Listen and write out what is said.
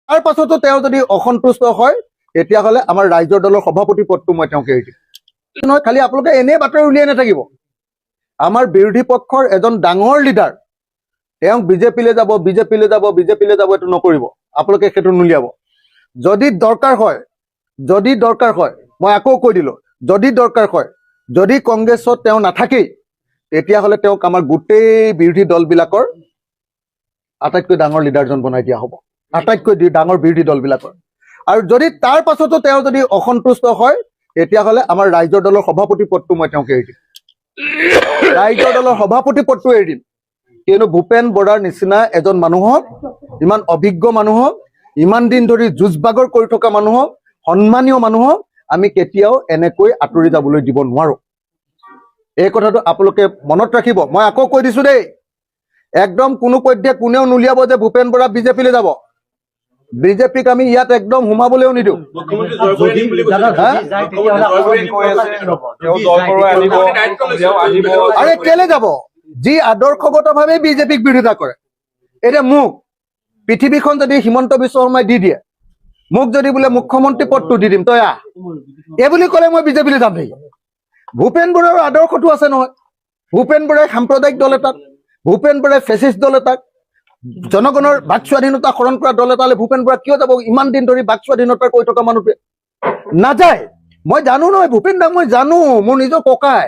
তাৰ পাছতো তেওঁ যদি অসন্তুষ্ট হয় তেতিয়াহ'লে আমাৰ ৰাইজৰ দলৰ সভাপতি পদটো মই তেওঁক এৰি দিম। নহয়, খালি আপোনালোকে এনেই বাতৰি উলিয়াই নাথাকিব। আমাৰ বিৰোধী পক্ষৰ এজন ডাঙৰ লিডাৰ তেওঁক বিজেপিলৈ যাব এইটো নকৰিব। আপোনালোকে সেইটো নুলিয়াব। যদি দৰকাৰ হয় মই আকৌ কৈ দিলোঁ, যদি দৰকাৰ হয়, যদি কংগ্ৰেছত তেওঁ নাথাকেই তেতিয়াহ'লে তেওঁক আমাৰ গোটেই বিৰোধী দলবিলাকৰ আটাইতকৈ ডাঙৰ লিডাৰজন বনাই দিয়া হ'ব, আটাইতকৈ ডাঙৰ বিৰোধী দলবিলাকৰ। আৰু যদি তাৰ পাছতো তেওঁ যদি অসন্তুষ্ট হয় তেতিয়াহ'লে আমাৰ ৰাইজৰ দলৰ সভাপতি পদটো মই তেওঁক এৰি দিম। ৰাইজৰ দলৰ সভাপতি পদটো এৰি দিম। কিয়নো ভূপেন বৰাৰ নিচিনা এজন মানুহক, ইমান অভিজ্ঞ মানুহক, ইমান দিন ধৰি যুঁজ-বাগৰ কৰি থকা মানুহক, সন্মানীয় মানুহক আমি কেতিয়াও এনেকৈ আঁতৰি যাবলৈ দিব নোৱাৰোঁ। এই কথাটো আপোনালোকে মনত ৰাখিব। মই আকৌ কৈ দিছোঁ দেই, একদম কোনো পধ্যে কোনেও নুলিয়াব যে ভূপেন বৰা বিজেপিলৈ যাব। বিজেপিক আমি ইয়াত একদম সোমাবলৈও নিদিওঁ। আৰে কেলে যাব? যি আদৰ্শগতভাৱে বিজেপিক বিৰোধিতা কৰে। এতিয়া মোক পৃথিৱীখন যদি হিমন্ত বিশ্ব শৰ্মাই দি দিয়ে, মোক যদি বোলে মুখ্যমন্ত্ৰী পদটো দি দিম, তই আহ, এই বুলি ক'লে মই বিজেপিলৈ যাম নেকি? ভূপেন বৰাৰ আদৰ্শটো আছে নহয়। ভূপেন বৰাই সাম্প্ৰদায়িক দল এটাক, ভূপেন বৰাই ফেচিষ্ট দল এটাক, জনগণৰ বাক স্বাধীনতা হৰণ কৰা দল এটালৈ ভূপেন বৰা কিয় যাব? ইমান দিন ধৰি বাক স্বাধীনতাৰ কৈ থকা মানুহটোৱে নাযায়। মই জানো নহয় ভূপেন দাক, মই জানো, মোৰ নিজৰ ককাই।